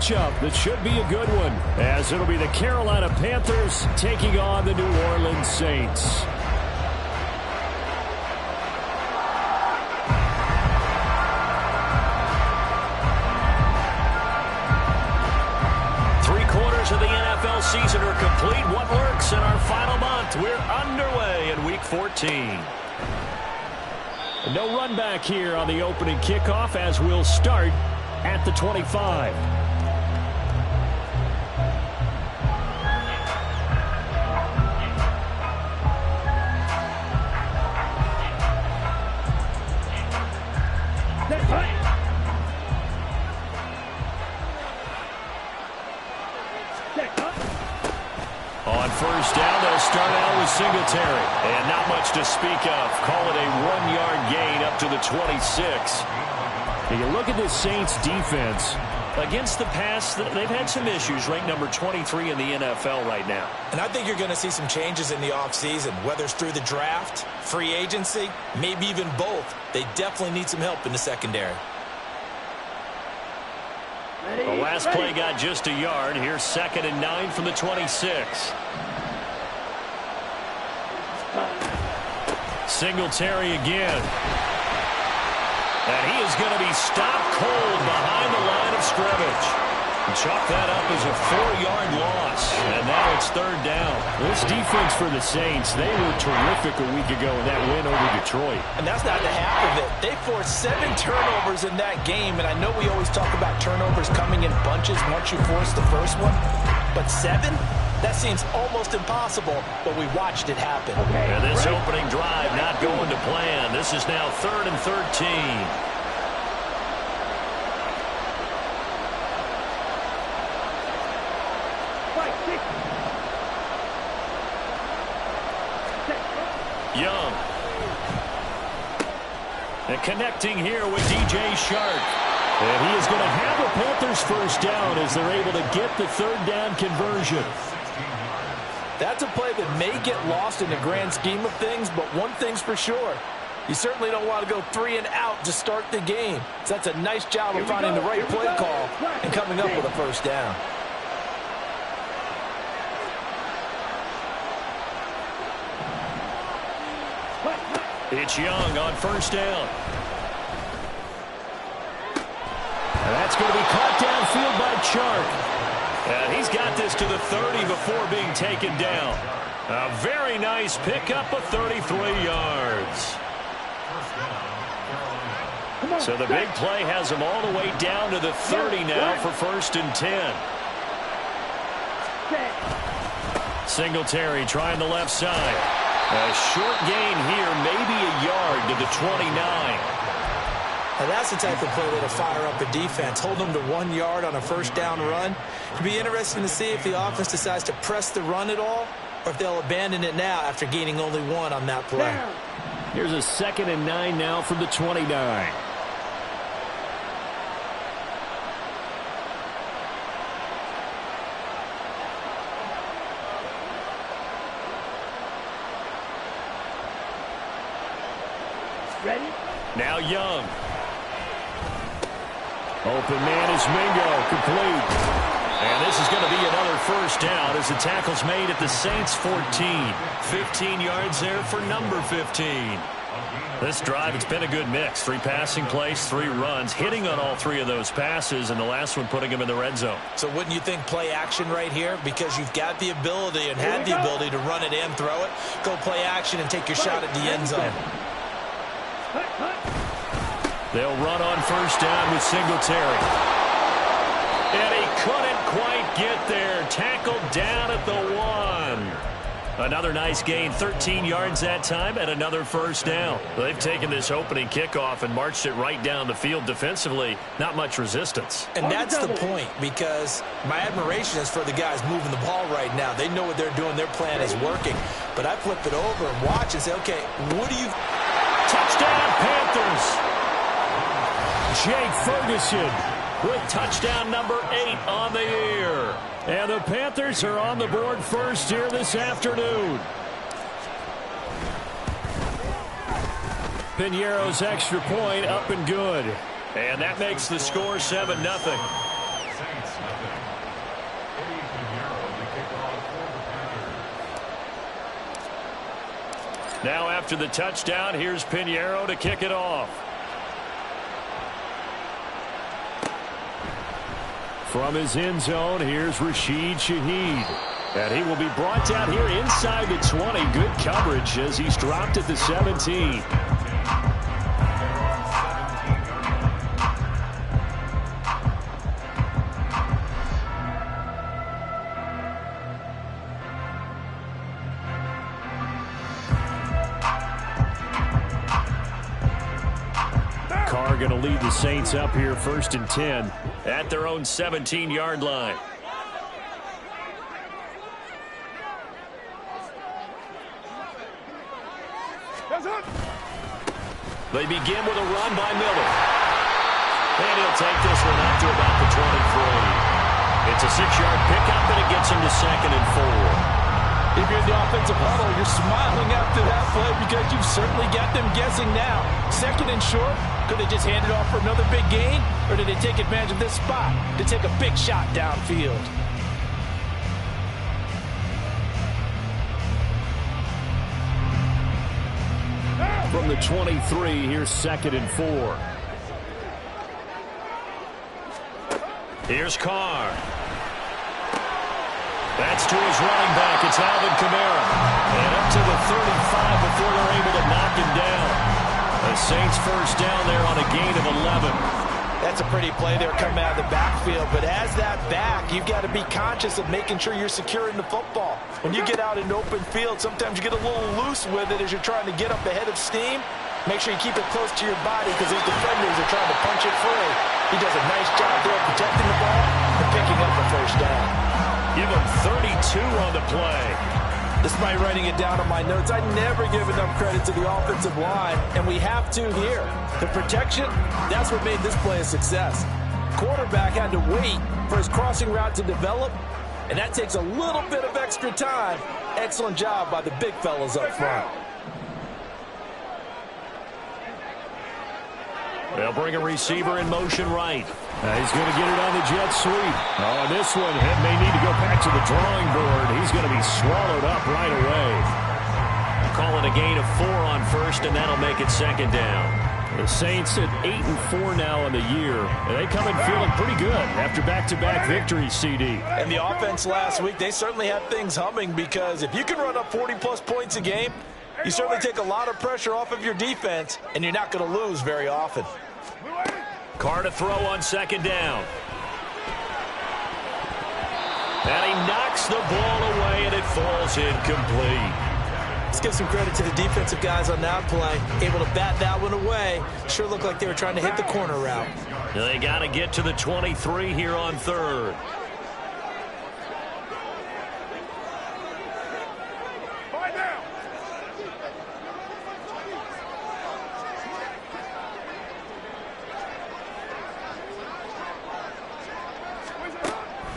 matchup that should be a good one, as it'll be the Carolina Panthers taking on the New Orleans Saints. Three-quarters of the NFL season are complete. What works in our final month? We're underway in Week 14. No run back here on the opening kickoff as we'll start at the 25. On first down, they'll start out with Singletary. And not much to speak of. Call it a 1-yard gain up to the 26. And you look at this Saints defense. Against the pass, they've had some issues. Ranked number 23 in the NFL right now. And I think you're going to see some changes in the offseason, whether it's through the draft, free agency, maybe even both. They definitely need some help in the secondary. The last play got just a yard. Here's 2nd and 9 from the 26. Singletary again. And he is going to be stopped cold behind the line of scrimmage. Chalk that up as a 4-yard loss. And now it's 3rd down. This defense for the Saints, they were terrific a week ago in that win over Detroit. And that's not the half of it. They forced 7 turnovers in that game. And I know we always talk about turnovers coming in bunches once you force the first one. But 7? That seems almost impossible, but we watched it happen. And this opening drive not going to plan. This is now 3rd and 13. Young. And connecting here with DJ Chark. And he is going to have the Panthers first down as they're able to get the 3rd down conversion. That's a play that may get lost in the grand scheme of things, but one thing's for sure. You certainly don't want to go 3 and out to start the game. So that's a nice job of finding the right play call and coming up with a first down. It's Young on first down. And that's going to be caught downfield by Chark. And he's got this to the 30 before being taken down. A very nice pickup of 33 yards. So the big play has him all the way down to the 30 now for 1st and 10. Singletary trying the left side. A short gain here, maybe a yard to the 29. Now that's the type of play that'll fire up a defense. Hold them to 1 yard on a first down run. It'll be interesting to see if the offense decides to press the run at all or if they'll abandon it now after gaining only 1 on that play. Here's a 2nd and 9 now from the 29. Ready? Now Young. Open man is Mingo, complete. And this is going to be another first down as the tackle's made at the Saints 14. 15 yards there for number 15. This drive, it's been a good mix. 3 passing plays, 3 runs, hitting on all 3 of those passes, and the last one putting him in the red zone. So wouldn't you think play action right here? Because you've got the ability and had the ability to run it and throw it. Go play action and take your shot at the end zone. They'll run on first down with Singletary. And he couldn't quite get there. Tackled down at the 1. Another nice gain, 13 yards that time, and another first down. They've taken this opening kickoff and marched it right down the field defensively. Not much resistance. And that's the point, because my admiration is for the guys moving the ball right now. They know what they're doing. Their plan is working. But I flip it over and watch and say, okay, what do you... Touchdown, Panthers! Jake Ferguson with touchdown number 8 on the year. And the Panthers are on the board first here this afternoon. Piñeiro's extra point up and good. And that makes the score 7-0. Now after the touchdown, here's Pinheiro to kick it off. From his end zone, here's Rashid Shaheed. And he will be brought down here inside the 20. Good coverage as he's dropped at the 17. Carr going to lead the Saints up here 1st and 10 at their own 17-yard line. They begin with a run by Miller. And he'll take this one up to about the 23. It's a 6-yard pickup, and it gets him to 2nd and 4. If you're in the offensive huddle, you're smiling after that play because you've certainly got them guessing now. 2nd and short, could they just hand it off for another big gain? Or did they take advantage of this spot to take a big shot downfield? From the 23, here's 2nd and 4. Here's Carr. That's to his running back. It's Alvin Kamara. And up to the 35 before they're able to knock him down. The Saints first down there on a gain of 11. That's a pretty play there coming out of the backfield. But as that back, you've got to be conscious of making sure you're securing the football. When you get out in open field, sometimes you get a little loose with it as you're trying to get up ahead of steam. Make sure you keep it close to your body because these defenders are trying to punch it free. He does a nice job there protecting the ball and picking up the first down. Give him 32 on the play. Despite writing it down on my notes, I never give enough credit to the offensive line, and we have to here. The protection, that's what made this play a success. Quarterback had to wait for his crossing route to develop, and that takes a little bit of extra time. Excellent job by the big fellas up front. They'll bring a receiver in motion right. He's going to get it on the jet sweep. Oh, and this one may need to go back to the drawing board. He's going to be swallowed up right away. Call it a gain of 4 on first, and that'll make it 2nd down. The Saints at 8-4 now in the year, and they come in feeling pretty good after back-to-back victories, CD. And the offense last week, they certainly had things humming because if you can run up 40-plus points a game, you certainly take a lot of pressure off of your defense, and you're not going to lose very often. Carr to throw on 2nd down. And he knocks the ball away, and it falls incomplete. Let's give some credit to the defensive guys on that play. Able to bat that one away. Sure looked like they were trying to hit the corner route. They got to get to the 23 here on 3rd.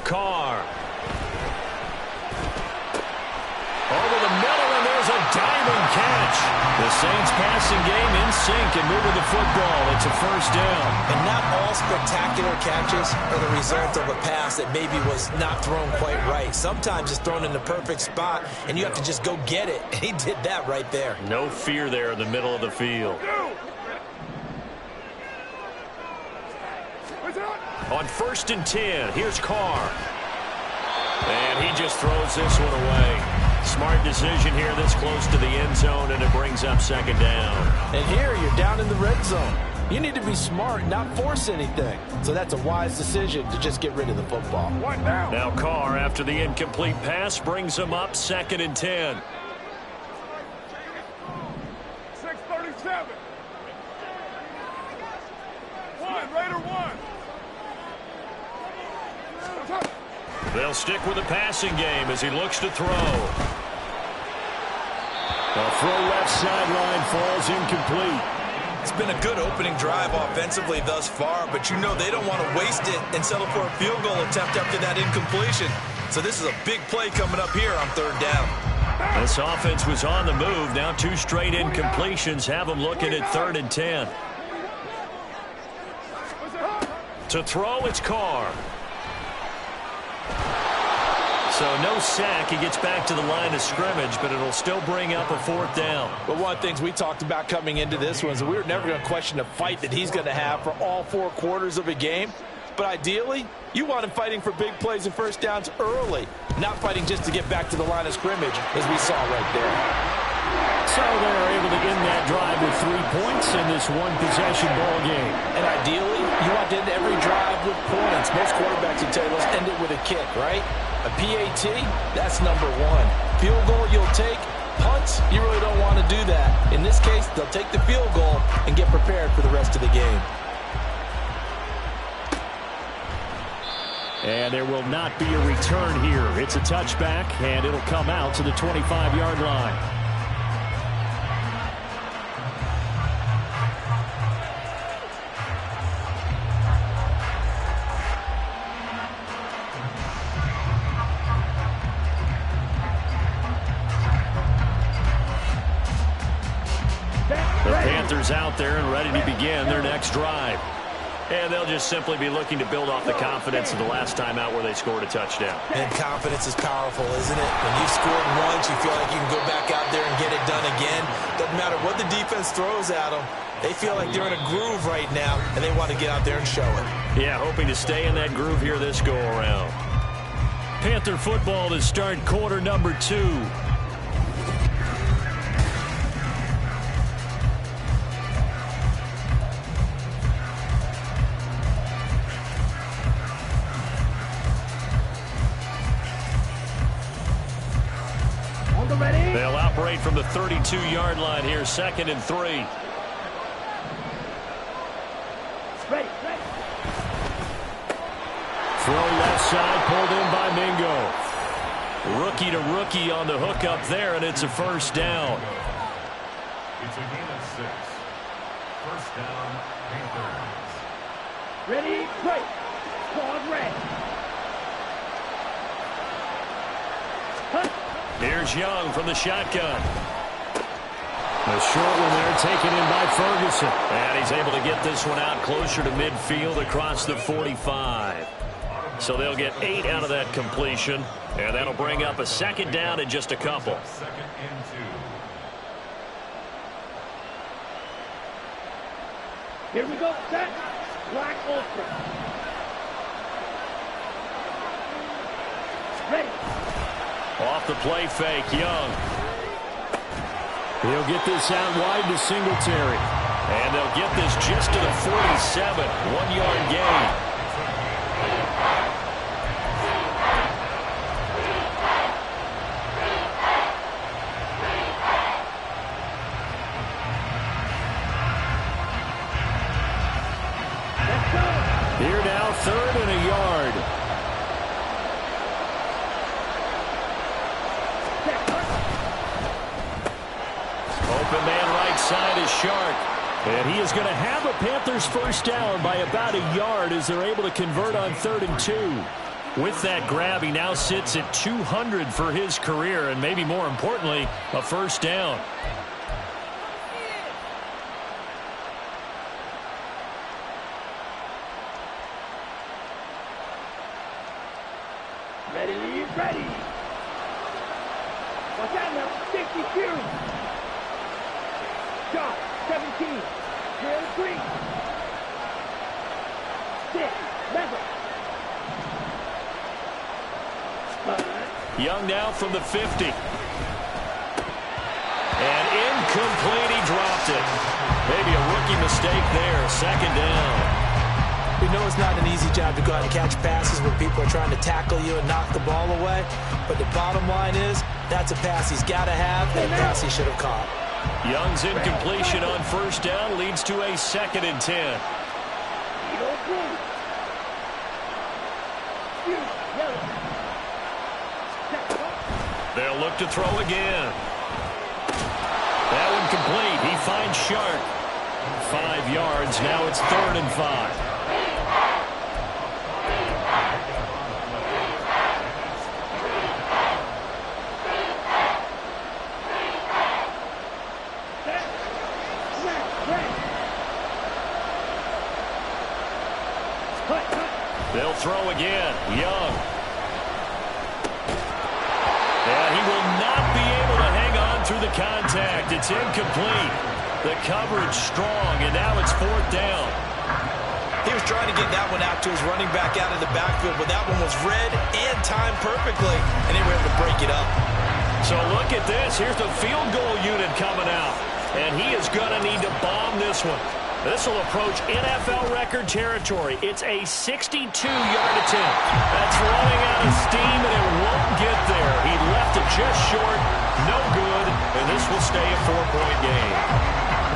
Carr. Over the middle, and there's a diving catch. The Saints passing game in sync and moving the football. It's a 1st down. And not all spectacular catches are the result of a pass that maybe was not thrown quite right. Sometimes it's thrown in the perfect spot, and you have to just go get it. And he did that right there. No fear there in the middle of the field. On 1st and 10, here's Carr. And he just throws this one away. Smart decision here this close to the end zone, and it brings up 2nd down. And here you're down in the red zone. You need to be smart, not force anything. So that's a wise decision to just get rid of the football. Now Carr, after the incomplete pass, brings him up 2nd and 10. 6:37. Raider 1. They'll stick with the passing game as he looks to throw. The throw left sideline falls incomplete. It's been a good opening drive offensively thus far, but you know they don't want to waste it and settle for a field goal attempt after that incompletion. So this is a big play coming up here on 3rd down. This offense was on the move. Now 2 straight incompletions have them looking at 3rd and 10. To throw, it's Carr. So no sack. He gets back to the line of scrimmage, but it'll still bring up a 4th down. But one of the things we talked about coming into this one is we were never going to question the fight that he's going to have for all 4 quarters of a game. But ideally, you want him fighting for big plays and first downs early, not fighting just to get back to the line of scrimmage, as we saw right there. So they're able to end that drive with 3 points in this one-possession ball game. And ideally, you want to end every drive with points. Most quarterbacks would tell you, let's end it with a kick, right? A PAT, that's number 1. Field goal you'll take. Punts, you really don't want to do that. In this case, they'll take the field goal and get prepared for the rest of the game. And there will not be a return here. It's a touchback, and it'll come out to the 25-yard line. The Panthers out there and ready to begin their next drive. And they'll just simply be looking to build off the confidence of the last time out where they scored a touchdown. And confidence is powerful, isn't it? When you've scored once, you feel like you can go back out there and get it done again. Doesn't matter what the defense throws at them. They feel like they're in a groove right now, and they want to get out there and show it. Yeah, hoping to stay in that groove here this go-around. Panther football to start quarter number 2. They'll operate from the 32-yard line here, 2nd and 3. Throw left side, pulled in by Mingo. Rookie to rookie on the hook up there, and it's a first down. It's a gain of 6. First down, Panthers. Ready, play. Pause, red. Here's Young from the shotgun. The short one there taken in by Ferguson. And he's able to get this one out closer to midfield across the 45. So they'll get 8 out of that completion. And that'll bring up a 2nd down in just a couple. 2nd and 2. Here we go, set. Black Ultra. Ready. Off the play fake, Young. He'll get this out wide to Singletary. And they'll get this just to the 47. 1-yard gain. Here now, 3rd and a yard. Open man right side is Shark. And he is going to have a Panthers first down by about a yard as they're able to convert on 3rd and 2. With that grab, he now sits at 200 for his career, and maybe more importantly, a first down. Ready, ready. Watch out now, 62. Shot, 17. Drill 3. 6. Level. Young now from the 50. And incomplete, he dropped it. Maybe a rookie mistake there, 2nd down. We know it's not an easy job to go out and catch passes when people are trying to tackle you and knock the ball away. But the bottom line is, that's a pass he's got to have and a pass he should have caught. Young's incompletion on first down leads to a 2nd and 10. They'll look to throw again. That one complete. He finds Shark. 5 yards. Now it's 3rd and 5. They'll throw again. Young. the contact. It's incomplete. The coverage strong, and now it's 4th down. He was trying to get that one out to his running back out of the backfield, but that one was read and timed perfectly, and they were able to break it up. So look at this. Here's the field goal unit coming out, and he is going to need to bomb this one. This will approach NFL record territory. It's a 62-yard attempt. That's running out of steam, and it won't get there. He left it just short. No good, and this will stay a 4-point game.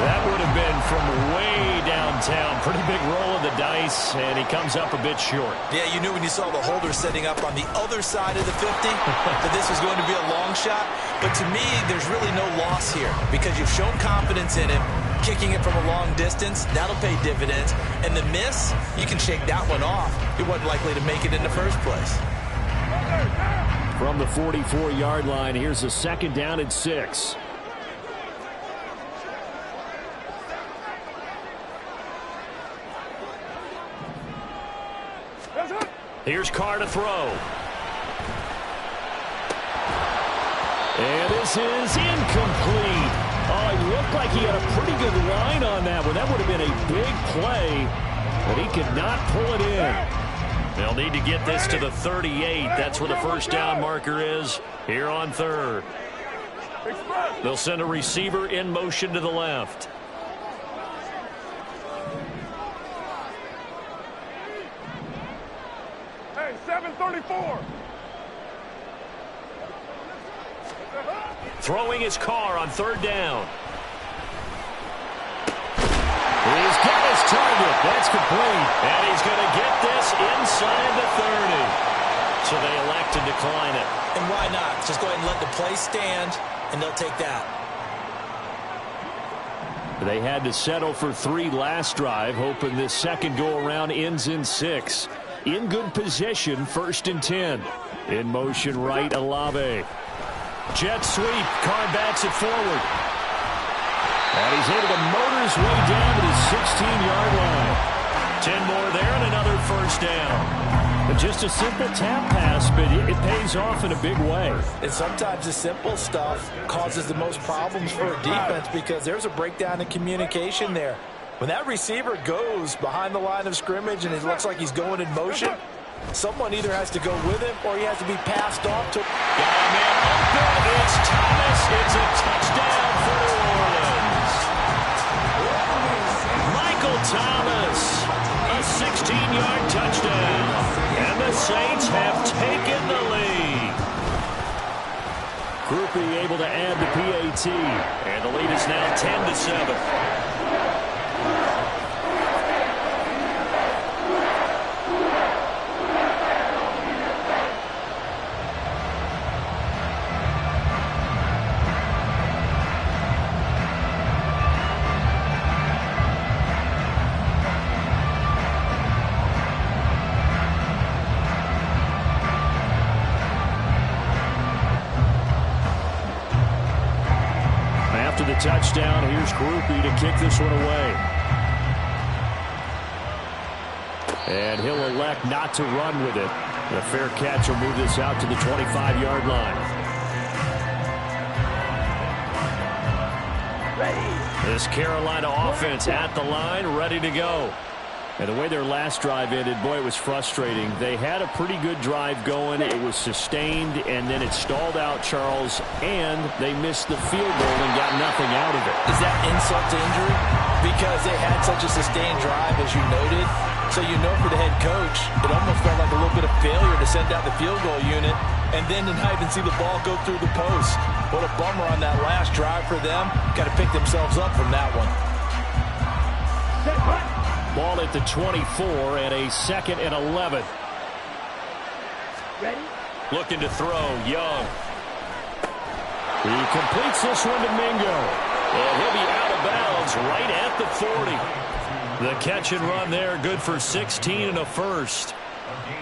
That would have been from way downtown. Pretty big roll of the dice, and he comes up a bit short. Yeah, you knew when you saw the holder setting up on the other side of the 50 that this was going to be a long shot. But to me, there's really no loss here because you've shown confidence in him. Kicking it from a long distance, that'll pay dividends. And the miss, you can shake that one off. He wasn't likely to make it in the first place. From the 44-yard line, here's a 2nd down and 6. Here's Carr to throw. And this is incomplete. Oh, it looked like he had a pretty good line on that one. That would have been a big play, but he could not pull it in. They'll need to get this to the 38. That's where the 1st down marker is here on 3rd. They'll send a receiver in motion to the left. Hey, 734. Throwing his Carr on 3rd down. He's got his target. That's complete. And he's going to get this inside the 30. So they elect to decline it. And why not? Just go ahead and let the play stand, and they'll take that. They had to settle for 3 last drive, hoping this second go-around ends in 6. In good position, 1st and 10. In motion right, Olave. Jet sweep. Carr backs it forward. And he's able to motor his way down to the 16-yard line. 10 more there and another 1st down. But just a simple tap pass, but it pays off in a big way. And sometimes the simple stuff causes the most problems for a defense because there's a breakdown in communication there. When that receiver goes behind the line of scrimmage and it looks like he's going in motion, someone either has to go with him or he has to be passed off to. Got a man open. It's Thomas. It's a touchdown for New Orleans. Michael Thomas, a 16-yard touchdown. And the Saints have taken the lead. Groupie able to add the PAT. And the lead is now 10-7. After the touchdown, here's Groupie to kick this one away. And he'll elect not to run with it. A fair catch will move this out to the 25-yard line. This Carolina offense at the line, ready to go. And the way their last drive ended, boy, it was frustrating. They had a pretty good drive going. It was sustained, and then it stalled out, Charles, and they missed the field goal and got nothing out of it. Is that insult to injury? Because they had such a sustained drive, as you noted. So you know for the head coach, it almost felt like a little bit of failure to send out the field goal unit and then to not even see the ball go through the post. What a bummer on that last drive for them. Got to pick themselves up from that one. Ball at the 24 and a 2nd and 11. Ready? Looking to throw, Young. He completes this one to Mingo. And he'll be out of bounds right at the 40. The catch and run there, good for 16 and a first.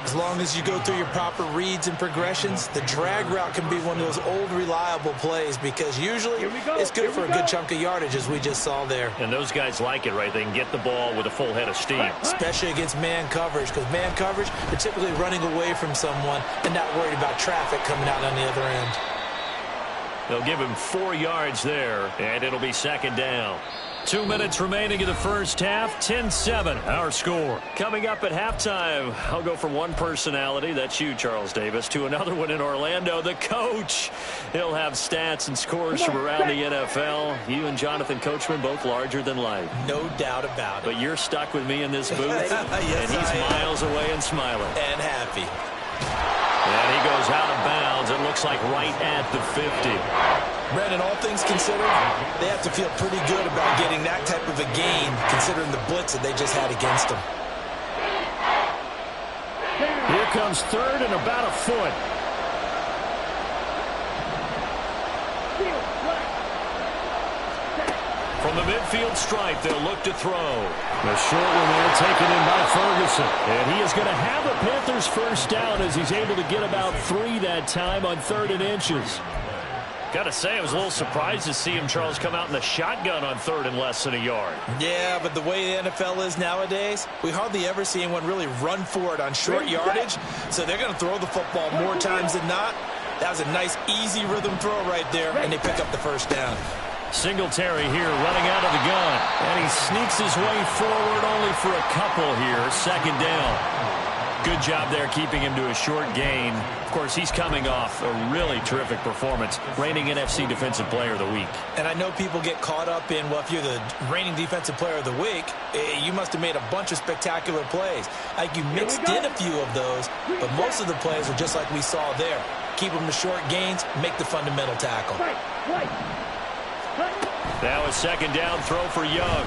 As long as you go through your proper reads and progressions, the drag route can be one of those old reliable plays because usually it's good for a good chunk of yardage as we just saw there. And those guys like it, right? They can get the ball with a full head of steam. Especially against man coverage because man coverage, they're typically running away from someone and not worried about traffic coming out on the other end. They'll give him 4 yards there, and it'll be second down. 2 minutes remaining in the first half. 10-7, our score. Coming up at halftime, I'll go from one personality, that's you, Charles Davis, to another one in Orlando, the coach. He'll have stats and scores from around the NFL. You and Jonathan Coachman both larger than life. No doubt about it. But you're stuck with me in this booth, Yes, and he's miles away and smiling. And happy. And he goes out of bounds. It looks like right at the 50. Brandon, all things considered, they have to feel pretty good about getting that type of a gain, considering the blitz that they just had against them. Here comes third and about a foot. From the midfield stripe, they'll look to throw. The short one there taken in by Ferguson. And he is going to have the Panthers first down as he's able to get about 3 that time on 3rd and inches. Got to say, I was a little surprised to see him, Charles, come out in the shotgun on 3rd and less than a yard. Yeah, but the way the NFL is nowadays, we hardly ever see anyone really run for it on short yardage. So they're going to throw the football more times than not. That was a nice, easy rhythm throw right there, and they pick up the first down. Singletary here running out of the gun. And he sneaks his way forward only for a couple here. 2nd down. Good job there keeping him to a short gain. Of course, he's coming off a really terrific performance, reigning NFC Defensive Player of the Week. And I know people get caught up in, well, if you're the reigning Defensive Player of the Week, you must have made a bunch of spectacular plays. Like you mixed in a few of those, but most of the plays are just like we saw there. Keep them to short gains, make the fundamental tackle. Now a 2nd down throw for Young.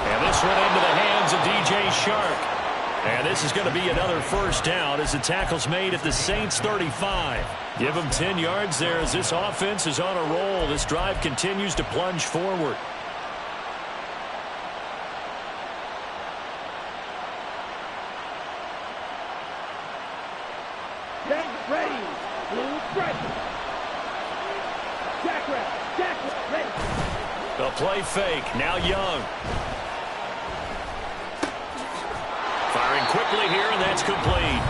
And this one into the hands of DJ Shark. And this is going to be another first down as the tackle's made at the Saints 35. Give them 10 yards there as this offense is on a roll. This drive continues to plunge forward. Ready. Blue striker. Jack ready. The play fake. Now Young. Firing quickly here, and that's complete.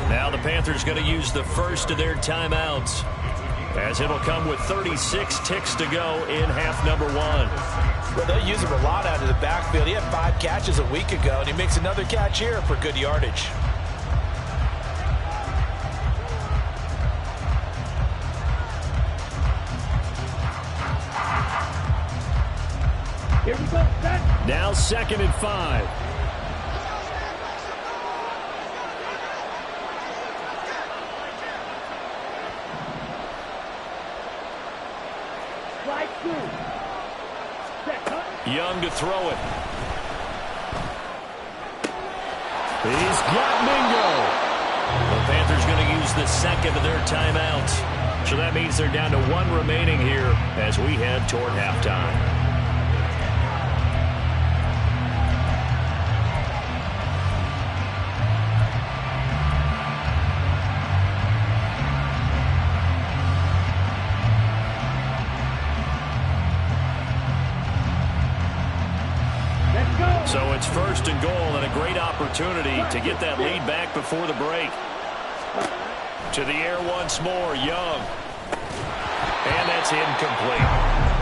Now the Panthers going to use the first of their timeouts, as it'll come with 36 ticks to go in half number 1. Well, they'll use him a lot out of the backfield. He had 5 catches a week ago, and he makes another catch here for good yardage. Here we go, set. Now 2nd and 5. Slide through. Set, Young to throw it. He's got Mingo. The Panthers going to use the 2nd of their timeouts. So that means they're down to 1 remaining here as we head toward halftime. So it's 1st and goal and a great opportunity to get that lead back before the break. To the air once more, Young. And that's incomplete.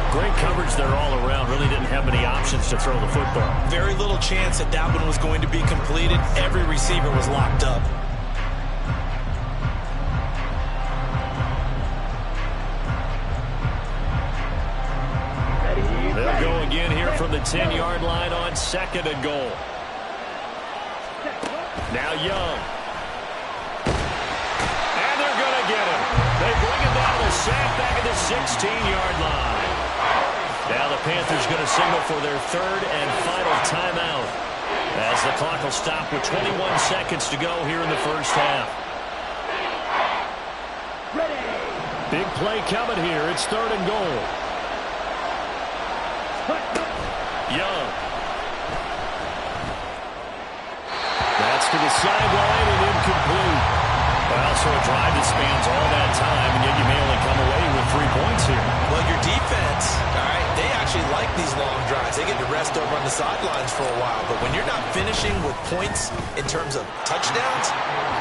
Great coverage there all around. Really didn't have many options to throw the football. Very little chance that that one was going to be completed. Every receiver was locked up. They'll go again here from the 10-yard line on 2nd and goal. Now Young. And they're going to get him. They bring him down to sack back at the 16-yard line. Now the Panthers going to signal for their 3rd and final timeout, as the clock will stop with 21 seconds to go here in the first half. Big play coming here. It's 3rd and goal. Young. That's to the sideline and incomplete. Well, so a drive that spans all that time, and yet you may only come away with 3 points here. Well, your defense, all right, they actually like these long drives. They get to rest over on the sidelines for a while. But when you're not finishing with points in terms of touchdowns,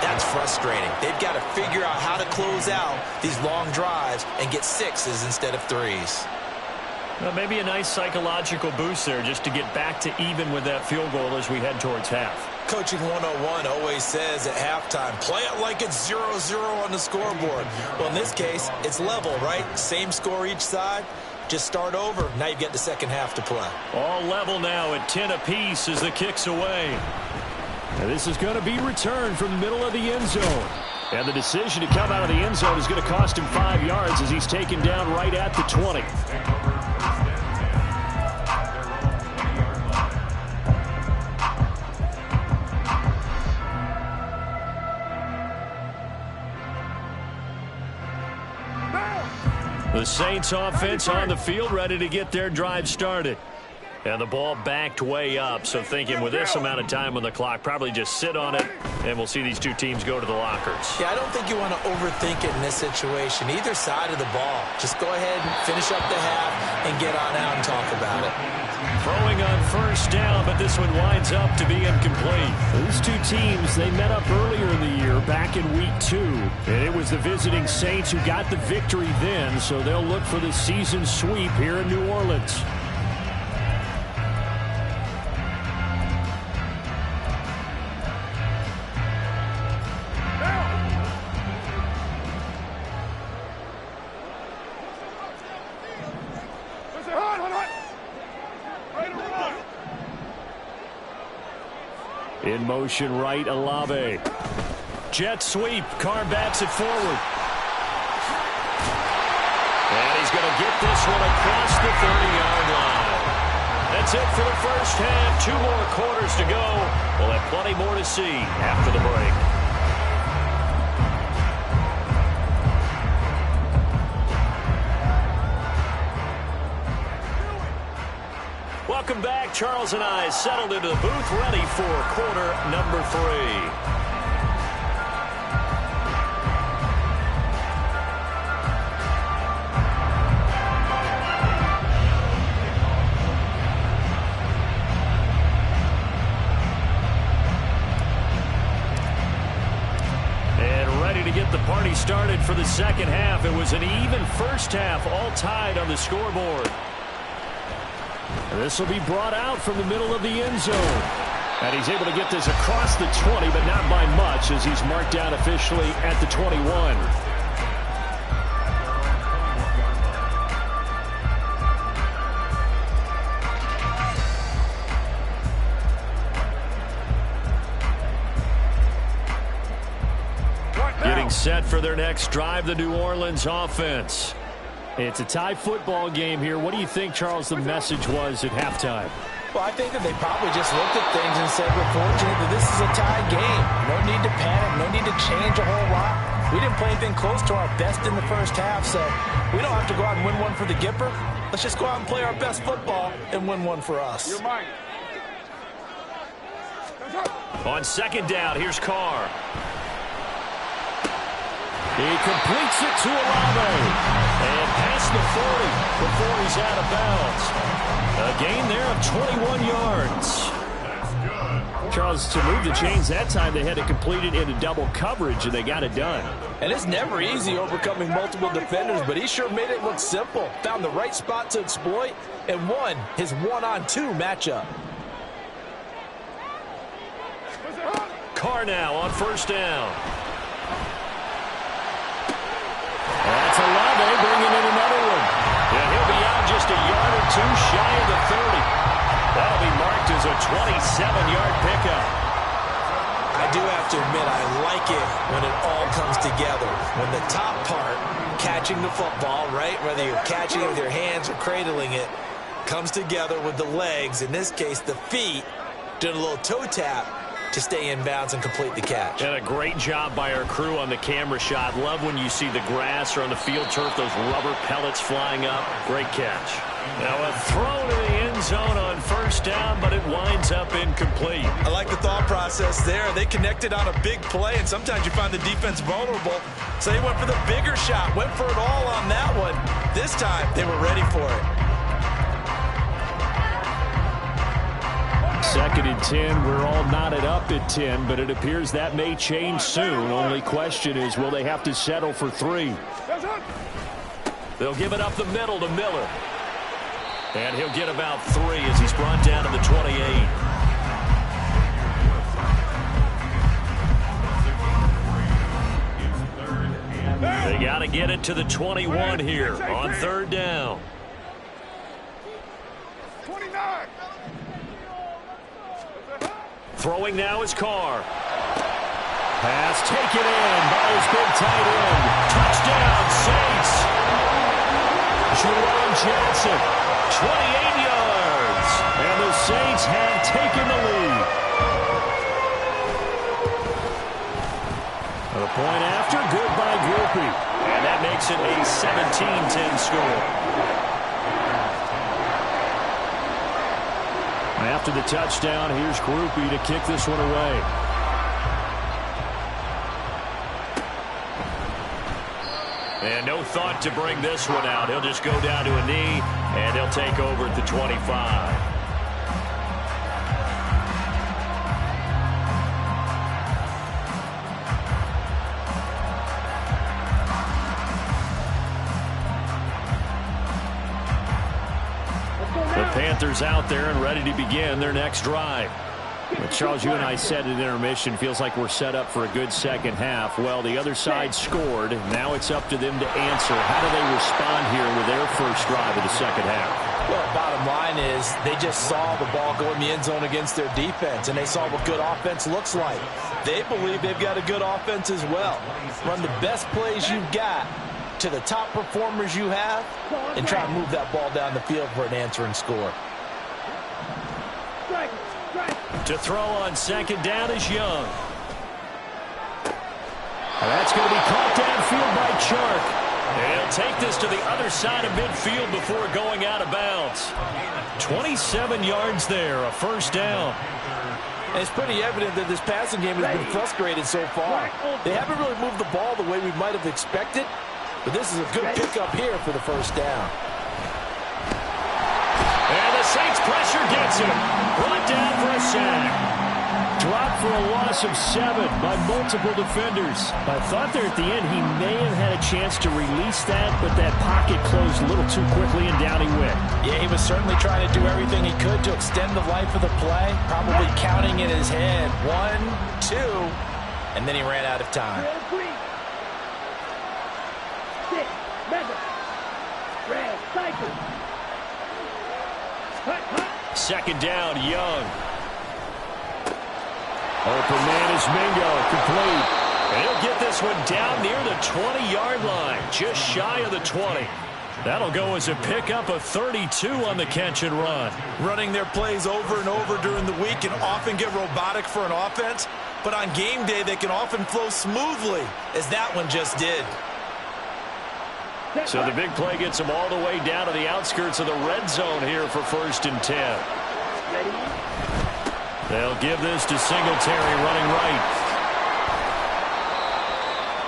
that's frustrating. They've got to figure out how to close out these long drives and get 6s instead of 3s. Well, maybe a nice psychological boost there just to get back to even with that field goal as we head towards half. Coaching 101 always says at halftime, play it like it's 0-0 on the scoreboard. Well, in this case, it's level, right? Same score each side. Just start over. Now you get the second half to play. All level now at 10 apiece as the kick's away. And this is going to be returned from the middle of the end zone. And the decision to come out of the end zone is going to cost him 5 yards as he's taken down right at the 20. The Saints offense on the field, ready to get their drive started. And the ball backed way up, so thinking with this amount of time on the clock, probably just sit on it, and we'll see these two teams go to the lockers. Yeah, I don't think you want to overthink it in this situation. Either side of the ball. Just go ahead and finish up the half and get on out and talk about it. Throwing on first down, but this one winds up to be incomplete. These two teams, they met up earlier in the year, back in week 2. And it was the visiting Saints who got the victory then, so they'll look for the season sweep here in New Orleans. In motion right, Olave. Jet sweep. Carr backs it forward. And he's going to get this one across the 30-yard line. That's it for the first half. 2 more quarters to go. We'll have plenty more to see after the break. Welcome back. Charles and I settled into the booth, ready for quarter number 3. To get the party started for the second half. It was an even first half, all tied on the scoreboard. And this will be brought out from the middle of the end zone. And he's able to get this across the 20, but not by much as he's marked down officially at the 21. Set for their next drive, the New Orleans offense. It's a tie football game here. What do you think, Charles, the message was at halftime? Well, I think that they probably just looked at things and said, we're fortunate that this is a tie game. No need to panic. No need to change a whole lot. We didn't play anything close to our best in the first half, so we don't have to go out and win one for the Gipper. Let's just go out and play our best football and win one for us. On second down, here's Carr. He completes it to Olave. And past the 40 before he's out of bounds. A gain there of 21 yards. Charles, to move the chains that time, they had to complete it into double coverage, and they got it done. And it's never easy overcoming multiple defenders, but he sure made it look simple. Found the right spot to exploit and won his 1-on-2 matchup. Carr now on first down. That's Olave bringing in another one. And he'll be out just a yard or 2 shy of the 30. That'll be marked as a 27-yard pickup. I do have to admit, I like it when it all comes together. When the top part, catching the football, right, whether you're catching it with your hands or cradling it, comes together with the legs, in this case the feet, doing a little toe tap to stay in bounds and complete the catch. And a great job by our crew on the camera shot. Love when you see the grass or on the field turf, those rubber pellets flying up. Great catch. Now a throw to the end end zone on first down, but it winds up incomplete. I like the thought process there. They connected on a big play, and sometimes you find the defense vulnerable. So they went for the bigger shot, went for it all on that one. This time, they were ready for it. 2nd and 10. We're all knotted up at 10, but it appears that may change soon. Only question is, will they have to settle for 3? They'll give it up the middle to Miller. And he'll get about 3 as he's brought down to the 28. They got to get it to the 21 here on 3rd down. 29. Throwing now is Carr. Pass taken in by his big tight end. Touchdown, Saints. Jerome Johnson, 28 yards. And the Saints have taken the lead. The point after, good by Grupe. And that makes it a 17-10 score. After the touchdown, here's Grupe to kick this one away. And no thought to bring this one out. He'll just go down to a knee, and he'll take over at the 25. Panthers out there and ready to begin their next drive. But Charles, you and I said at intermission, feels like we're set up for a good second half. Well, the other side scored. Now it's up to them to answer. How do they respond here with their first drive of the second half? Well, bottom line is they just saw the ball go in the end zone against their defense, and they saw what good offense looks like. They believe they've got a good offense as well. Run the best plays you've got to the top performers you have, and try to move that ball down the field for an answering score. To throw on 2nd down is Young. That's going to be caught downfield by Chark. He'll take this to the other side of midfield before going out of bounds. 27 yards there, a first down. And it's pretty evident that this passing game has been frustrated so far. They haven't really moved the ball the way we might have expected. But this is a good pickup here for the first down. And the Saints pressure gets him. Brought down for a sack. Dropped for a loss of 7 by multiple defenders. I thought there at the end he may have had a chance to release that, but that pocket closed a little too quickly and down he went. Yeah, he was certainly trying to do everything he could to extend the life of the play. Probably counting in his head 1, 2, and then he ran out of time. 6, Mega. Red, cycle. 2nd down, Young. Open man is Mingo, complete. And he'll get this one down near the 20-yard line, just shy of the 20. That'll go as a pickup of 32 on the catch and run. Running their plays over and over during the week can often get robotic for an offense, but on game day they can often flow smoothly, as that one just did. So the big play gets them all the way down to the outskirts of the red zone here for 1st and 10. They'll give this to Singletary running right.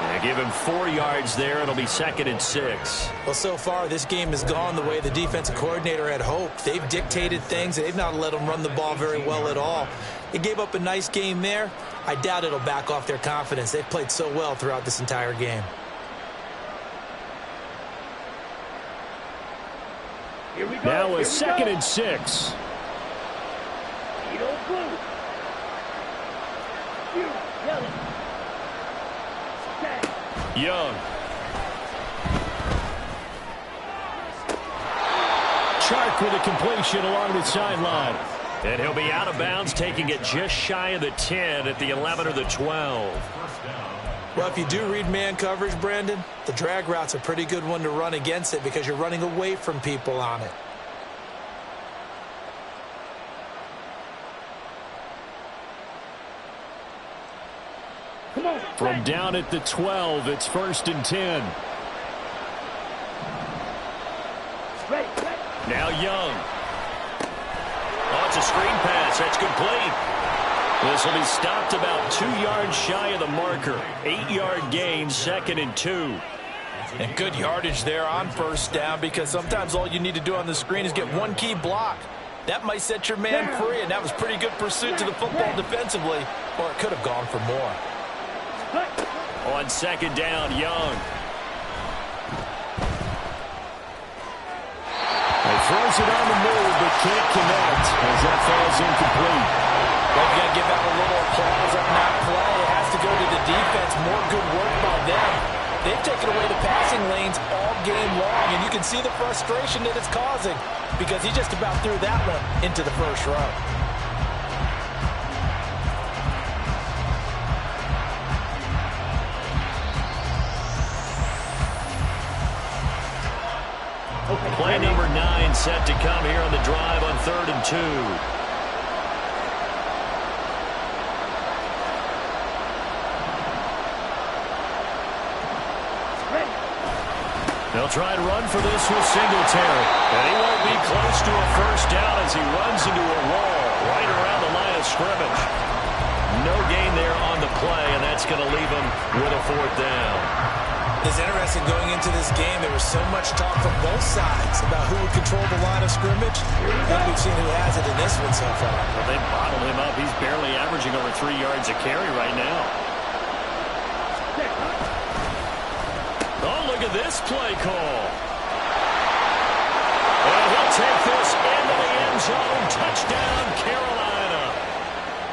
They give him 4 yards there. It'll be 2nd and 6. Well, so far this game has gone the way the defensive coordinator had hoped. They've dictated things. They've not let them run the ball very well at all. They gave up a nice game there. I doubt it'll back off their confidence. They've played so well throughout this entire game. Now a 2nd and 6. Young. Chark with a completion along the sideline. And he'll be out of bounds, taking it just shy of the 10 at the 11 or the 12. Well, if you do read man coverage, Brandon, the drag route's a pretty good one to run against it because you're running away from people on it. From down at the 12, it's 1st and 10. Now Young. pass. That's complete. This will be stopped about 2 yards shy of the marker. 8-yard gain, 2nd and 2. And good yardage there on first down, because sometimes all you need to do on the screen is get one key block. That might set your man free, and that was pretty good pursuit to the football defensively, or it could have gone for more. On 2nd down, Young. He throws it on the move, but can't connect as that falls incomplete. Well, you got to give out a little applause on that play. It has to go to the defense. More good work by them. They've taken away the passing lanes all game long, and you can see the frustration that it's causing because he just about threw that one into the first row. Play number 9 set to come here on the drive on 3rd and 2. They'll try to run for this with Singletary. And he won't be close to a first down as he runs into a wall right around the line of scrimmage. No gain there on the play, and that's going to leave him with a 4th down. It's interesting going into this game. There was so much talk from both sides about who would control the line of scrimmage. And we've seen who has it in this one so far. Well, they bottled him up. He's barely averaging over 3 yards a carry right now. Oh, look at this play call. And he'll take this into the end zone. Touchdown, Carolina.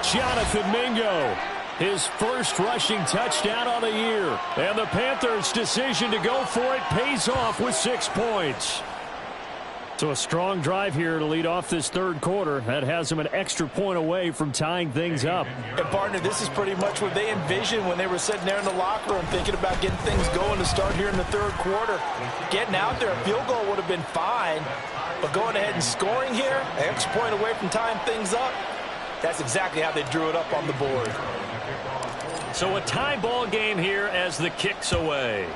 Jonathan Mingo, his first rushing touchdown on the year. And the Panthers' decision to go for it pays off with 6 points. So a strong drive here to lead off this 3rd quarter. That has them an extra point away from tying things up. And, partner, this is pretty much what they envisioned when they were sitting there in the locker room thinking about getting things going to start here in the 3rd quarter. Getting out there, a field goal would have been fine. But going ahead and scoring here, an extra point away from tying things up, that's exactly how they drew it up on the board. So a tie ball game here as the kick's away.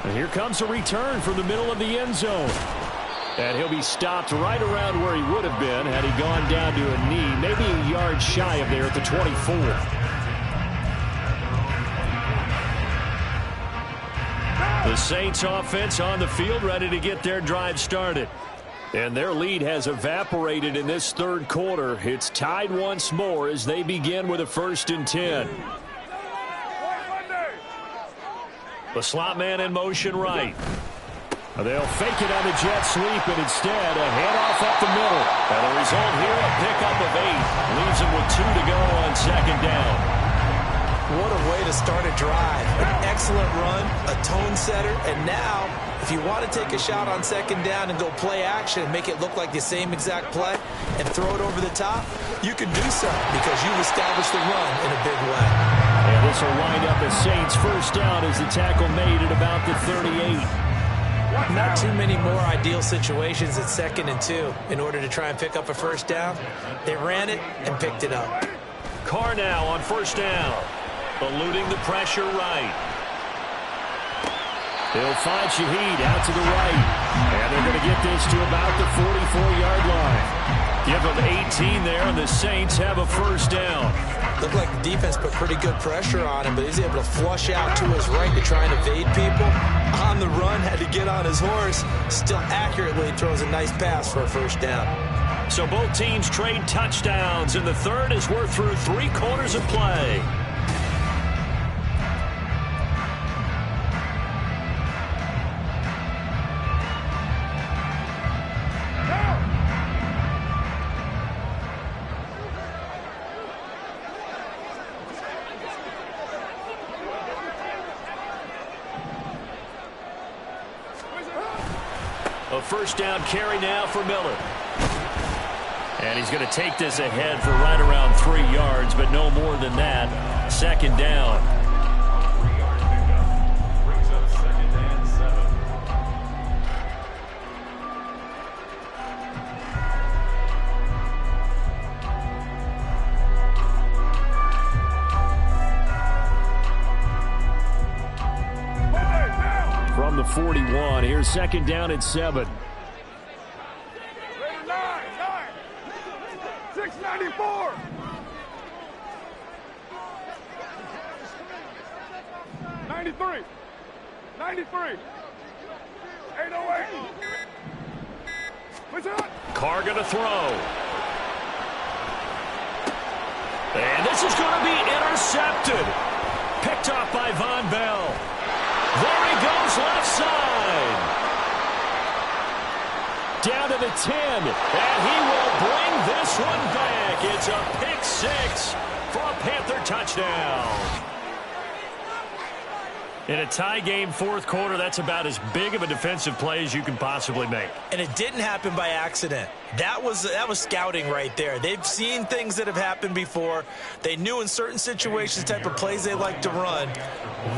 And here comes a return from the middle of the end zone. And he'll be stopped right around where he would have been had he gone down to a knee, maybe a yard shy of there at the 24. The Saints offense on the field ready to get their drive started. And their lead has evaporated in this 3rd quarter. It's tied once more as they begin with a 1st and 10. The slot man in motion right. They'll fake it on the jet sweep, and instead a handoff up the middle. And the result here, a pickup of 8. Leaves them with 2 to go on 2nd down. What a way to start a drive. An excellent run, a tone setter, and now, if you want to take a shot on 2nd down and go play action and make it look like the same exact play and throw it over the top, you can do so because you've established the run in a big way. And this will wind up as Saints 1st down as the tackle made at about the 38. Not too many more ideal situations at 2nd and 2 in order to try and pick up a 1st down. They ran it and picked it up. Carr now on 1st down. Eluding the pressure right. They'll find Shaheed out to the right. And they're going to get this to about the 44-yard line. Give them 18 there, and the Saints have a 1st down. Looked like the defense put pretty good pressure on him, but he's able to flush out to his right to try and evade people. On the run, had to get on his horse. Still accurately throws a nice pass for a 1st down. So both teams trade touchdowns, and the 3rd as we're through 3 quarters of play. A 1st down carry now for Miller. And he's going to take this ahead for right around 3 yards, but no more than that. 2nd down. 3-yard pickup brings up 2nd and 7. From the 41, here's 2nd down and 7. 93. 93. 808. Push it up. Carr going to throw. And this is going to be intercepted. Picked off by Von Bell. There he goes left side. Down to the 10. And he will bring this one back. It's a pick six for a Panther touchdown. In a tie game fourth quarter, that's about as big of a defensive play as you can possibly make. And it didn't happen by accident. That was scouting right there. They've seen things that have happened before. They knew in certain situations the type of plays they like to run,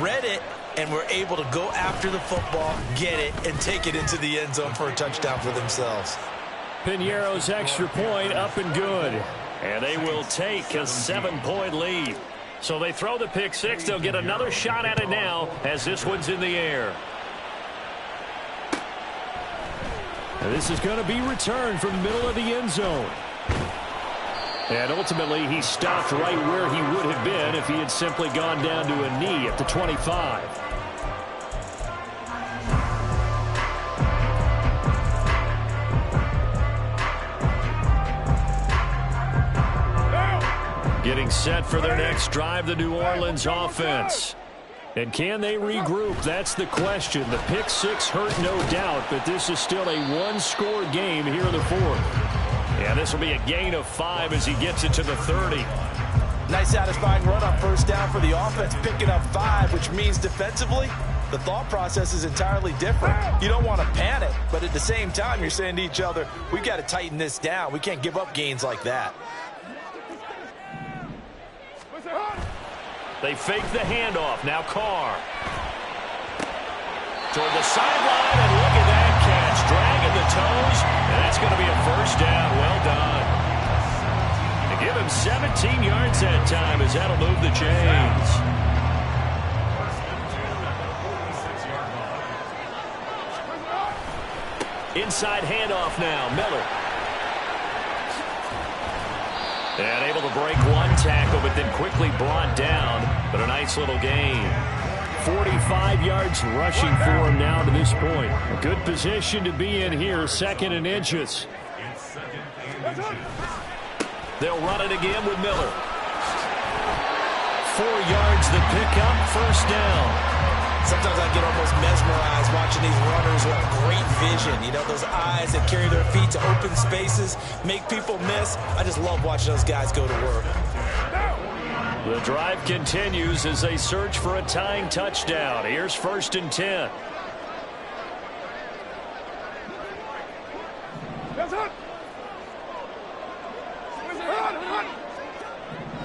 read it, and were able to go after the football, get it, and take it into the end zone for a touchdown for themselves. Piñeiro's extra point up and good. And they will take a 7-point lead. So they throw the pick six. They'll get another shot at it now as this one's in the air. And this is going to be returned from the middle of the end zone. And ultimately, he stopped right where he would have been if he had simply gone down to a knee at the 25. Getting set for their next drive, the New Orleans offense. And can they regroup? That's the question. The pick six hurt, no doubt, but this is still a one-score game here in the fourth. Yeah, this will be a gain of 5 as he gets it to the 30. Nice satisfying run on first down for the offense, picking up 5, which means defensively, the thought process is entirely different. You don't want to panic, but at the same time, you're saying to each other, we've got to tighten this down. We can't give up gains like that. They fake the handoff. Now Carr. Toward the sideline, and look at that catch. Dragging the toes, and that's going to be a first down. Well done. They give him 17 yards that time as that'll move the chains. Inside handoff now. Miller. And able to break one tackle, but then quickly brought down. But a nice little gain. 45 yards rushing for him now to this point. A good position to be in here, 2nd and inches. They'll run it again with Miller. 4 yards the pickup, first down. Sometimes I get almost mesmerized watching these runners who have great vision. You know, those eyes that carry their feet to open spaces, make people miss. I just love watching those guys go to work. The drive continues as they search for a tying touchdown. Here's 1st and 10.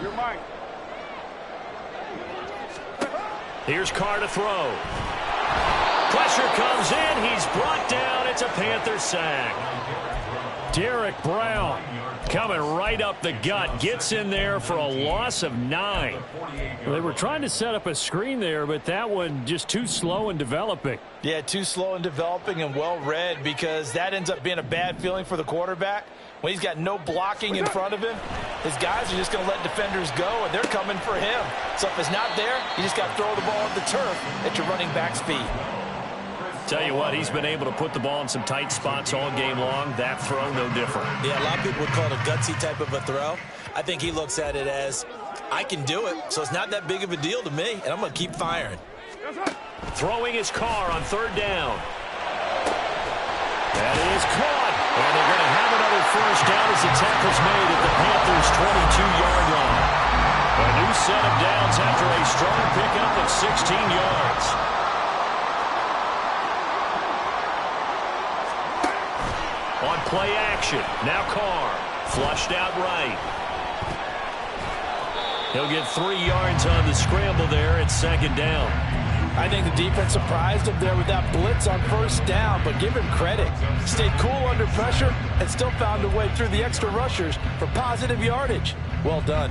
You're mine. Here's Carr to throw. Pressure comes in. He's brought down. It's a Panther sack. Derek Brown coming right up the gut. Gets in there for a loss of 9. Well, they were trying to set up a screen there, but that one just too slow in developing. Yeah, too slow in developing and well read, because that ends up being a bad feeling for the quarterback. When he's got no blocking in front of him, his guys are just going to let defenders go, and they're coming for him. So if it's not there, you just got to throw the ball at the turf at your running back speed. Tell you what, he's been able to put the ball in some tight spots all game long. That throw, no different. Yeah, a lot of people would call it a gutsy type of a throw. I think he looks at it as, I can do it, so it's not that big of a deal to me, and I'm going to keep firing. Throwing his Carr on 3rd down. That is caught. And they're going to have another first down as the tackle's made at the Panthers' 22-yard line. A new set of downs after a strong pickup of 16 yards. On play action, now Carr. Flushed out right. He'll get 3 yards on the scramble there at 2nd down. I think the defense surprised him there with that blitz on 1st down, but give him credit. Stayed cool under pressure and still found a way through the extra rushers for positive yardage. Well done.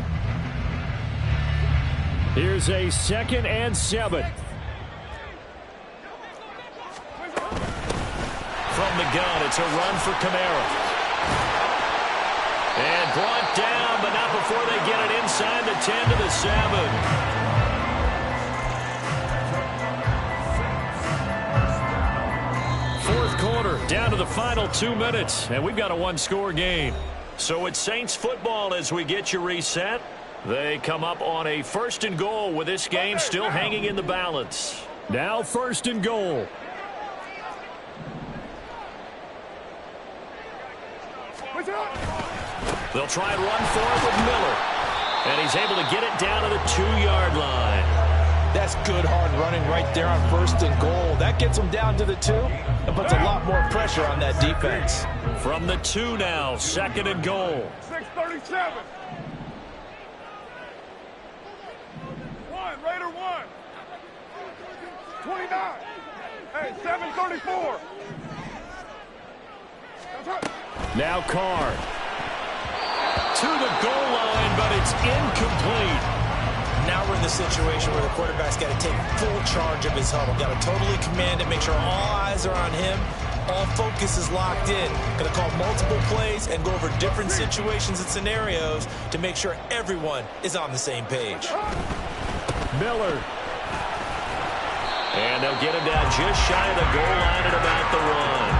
Here's a 2nd and 7. From the gun, it's a run for Kamara. And brought down, but not before they get it inside the 10 to the 7. into the final 2 minutes, and we've got a one-score game. So it's Saints football as we get you reset. They come up on a 1st and goal with this game still hanging in the balance. Now 1st and goal. They'll try and run for it with Miller. And he's able to get it down to the 2-yard line. That's good hard running right there on 1st and goal. That gets them down to the 2 and puts a lot more pressure on that defense. From the 2 now, 2nd and goal. 6:37. 1, Raider 1. 29. Hey, 7:34. Now Carr. To the goal line, but it's incomplete. Now we're in the situation where the quarterback's got to take full charge of his huddle. Got to totally command it, make sure all eyes are on him. All focus is locked in. Going to call multiple plays and go over different situations and scenarios to make sure everyone is on the same page. Miller. And they'll get him down just shy of the goal line at about the 1.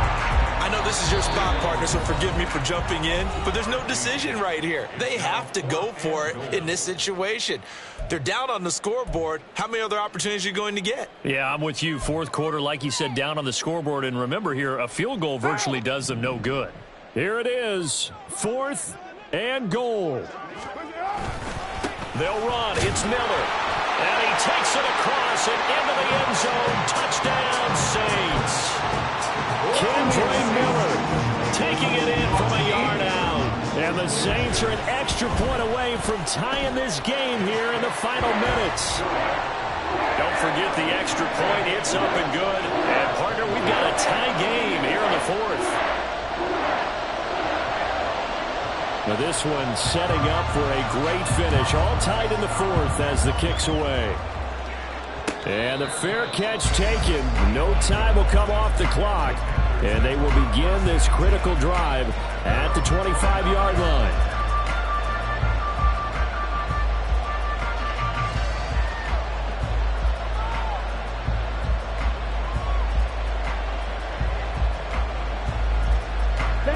I know this is your spot, partner, so forgive me for jumping in, but there's no decision right here. They have to go for it in this situation. They're down on the scoreboard. How many other opportunities are you going to get? Yeah, I'm with you. 4th quarter, like you said, down on the scoreboard. And remember here, a field goal virtually does them no good. Here it is, 4th and goal. They'll run. It's Miller. And he takes it across and into the end zone. Touchdown, Saints. Kendre Miller Taking it in from a yard out. And the Saints are an extra point away from tying this game here in the final minutes. Don't forget the extra point. It's up and good. And, partner, we've got a tie game here in the 4th. Now this one setting up for a great finish. All tied in the 4th as the kick's away. And the fair catch taken. No time will come off the clock. And they will begin this critical drive at the 25-yard line.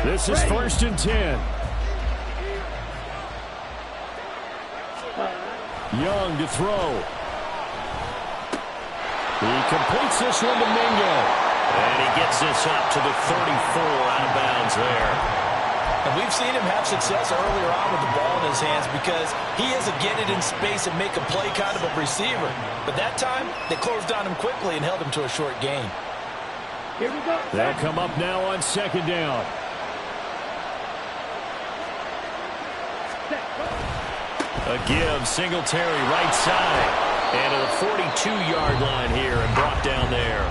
This is 1st and 10. Young to throw. He completes this one to Mingo. And he gets this up to the 34 out of bounds there. And we've seen him have success earlier on with the ball in his hands because he is a get it in space and make a play kind of a receiver. But that time, they closed on him quickly and held him to a short gain. Here we go. They'll come up now on 2nd down. A give, Singletary right side. And to the 42-yard line here and brought down there.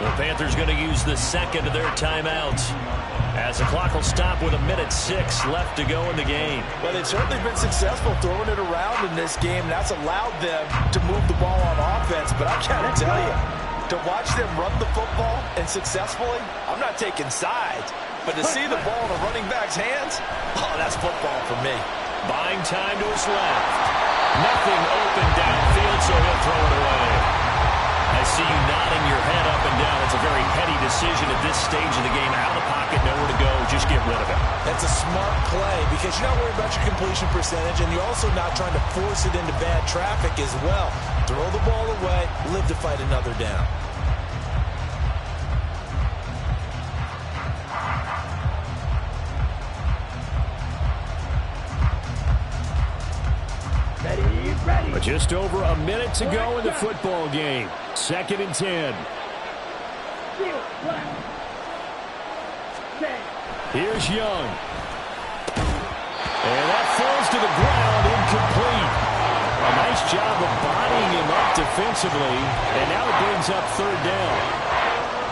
The Panthers going to use the 2nd of their timeouts as the clock will stop with 1:06 left to go in the game. Well, they've certainly been successful throwing it around in this game. That's allowed them to move the ball on offense. But I got to tell you, to watch them run the football and successfully, I'm not taking sides. But to see the ball in a running back's hands, oh, that's football for me. Buying time to his left. Nothing open downfield, so he'll throw it away. I see you nodding your head up and down. It's a very heady decision at this stage of the game. Out of the pocket, nowhere to go. Just get rid of it. That's a smart play because you're not worried about your completion percentage, and you're also not trying to force it into bad traffic as well. Throw the ball away, live to fight another down. But just over a minute to go in the football game. 2nd and 10. Here's Young. And that falls to the ground, incomplete. A nice job of bodying him up defensively. And now it brings up 3rd down.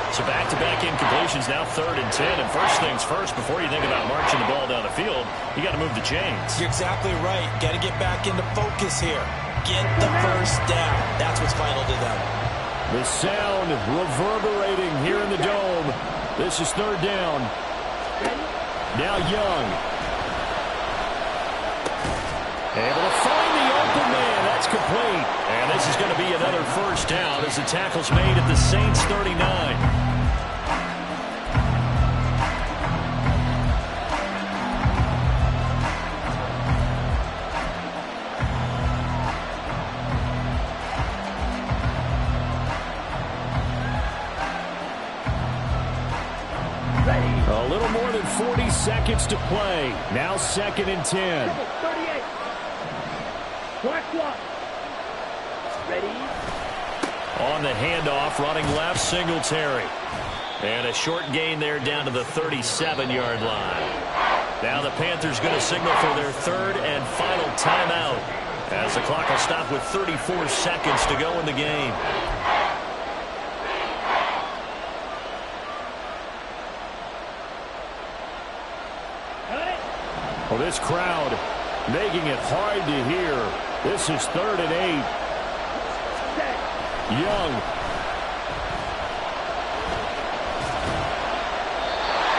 So back-to-back incompletions, now 3rd and 10. And first things first, before you think about marching the ball down the field, you got to move the chains. You're exactly right. Got to get back into focus here. Get the first down. That's what's vital to them. The sound reverberating here in the dome. This is 3rd down. Now Young. Able to find the open man. That's complete. And this is going to be another first down as the tackle's made at the Saints 39. 40 seconds to play. Now 2nd and 10. 38. Black clock. Ready? On the handoff, running left, Singletary. And a short gain there down to the 37-yard line. Now the Panthers going to signal for their 3rd and final timeout, as the clock will stop with 34 seconds to go in the game. Well, this crowd making it hard to hear. This is 3rd and 8. Young.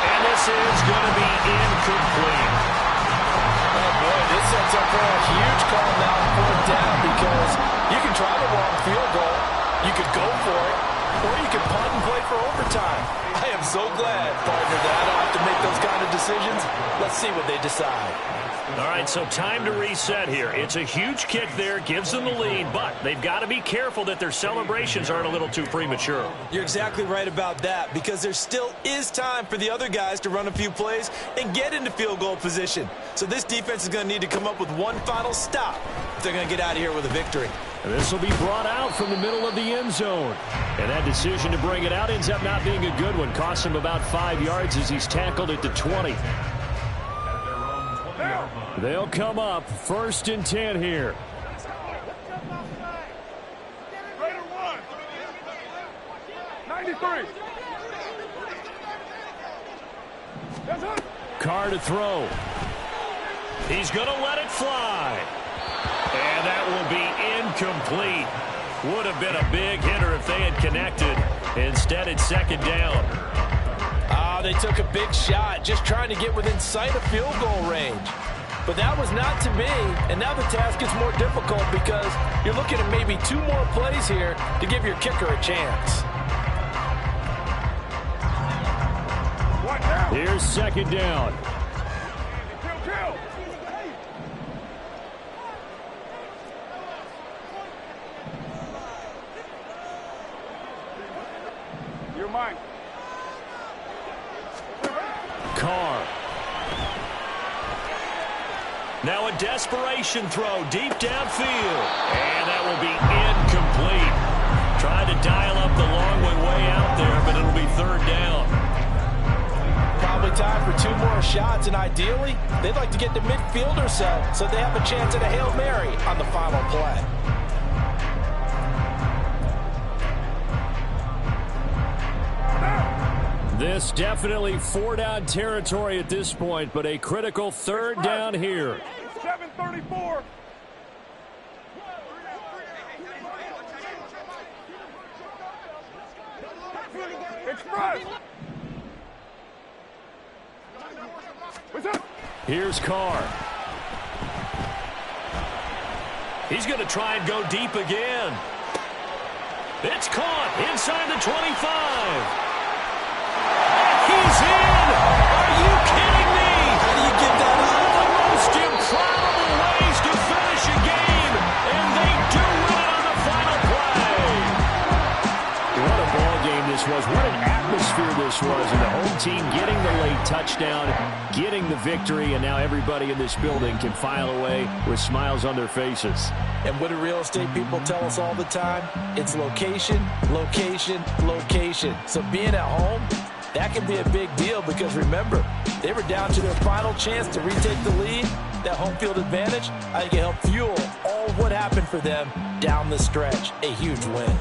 And this is going to be incomplete. Oh, boy, this sets up for a huge call now on 4th down, because you can try the long field goal, you could go for it, or you could punt and play for overtime. I am so glad, partner, that I don't have to make those kind of decisions. Let's see what they decide. All right, so time to reset here. It's a huge kick there, gives them the lead, but they've got to be careful that their celebrations aren't a little too premature. You're exactly right about that, because there still is time for the other guys to run a few plays and get into field goal position. So this defense is going to need to come up with one final stop if they're going to get out of here with a victory. And this will be brought out from the middle of the end zone. And that decision to bring it out ends up not being a good one. Costs him about 5 yards as he's tackled at the 20. They'll come up 1st and 10 here. Raider 1. 93. That's it. Carr to throw. He's going to let it fly. And that will be incomplete. Would have been a big hitter if they had connected. Instead, it's 2nd down. They took a big shot, just trying to get within sight of field goal range. But that was not to be, and now the task gets more difficult because you're looking at maybe 2 more plays here to give your kicker a chance. What now? Here's 2nd down. Kill. You're mine. Carr. Now a desperation throw deep downfield. And that will be incomplete. Tried to dial up the long way out there, but it'll be 3rd down. Probably time for 2 more shots, and ideally, they'd like to get to midfield or so they have a chance at a Hail Mary on the final play. This definitely 4-down territory at this point, but a critical 3rd down here. 7:34. Express. What's up? Here's Carr. He's going to try and go deep again. It's caught inside the 25. He's in! Are you kidding me? How do you get that One up? of the most improbable ways to finish a game, and they do win it on the final play. What a ball game this was. What an atmosphere this was. And the home team getting the late touchdown, getting the victory, and now everybody in this building can file away with smiles on their faces. And what do real estate people tell us all the time? It's location, location, location. So being at home, that can be a big deal because, remember, they were down to their final chance to retake the lead. That home field advantage, I think it helped fuel all what happened for them down the stretch. A huge win.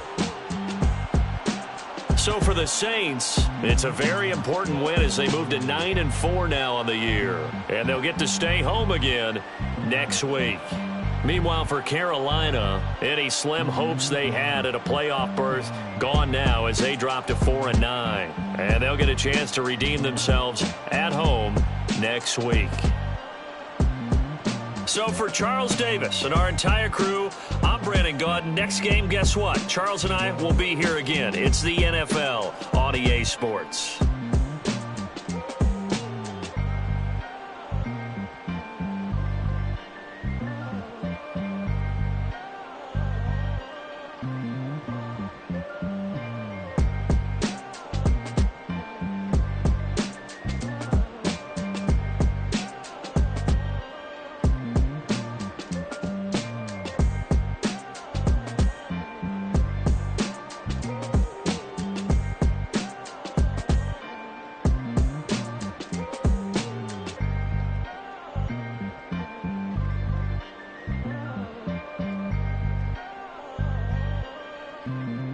So for the Saints, it's a very important win as they move to 9-4 now on the year. And they'll get to stay home again next week. Meanwhile, for Carolina, any slim hopes they had at a playoff berth gone now as they drop to 4-9. And they'll get a chance to redeem themselves at home next week. So for Charles Davis and our entire crew, I'm Brandon Gaudin. Next game, guess what? Charles and I will be here again. It's the NFL on EA Sports. 1.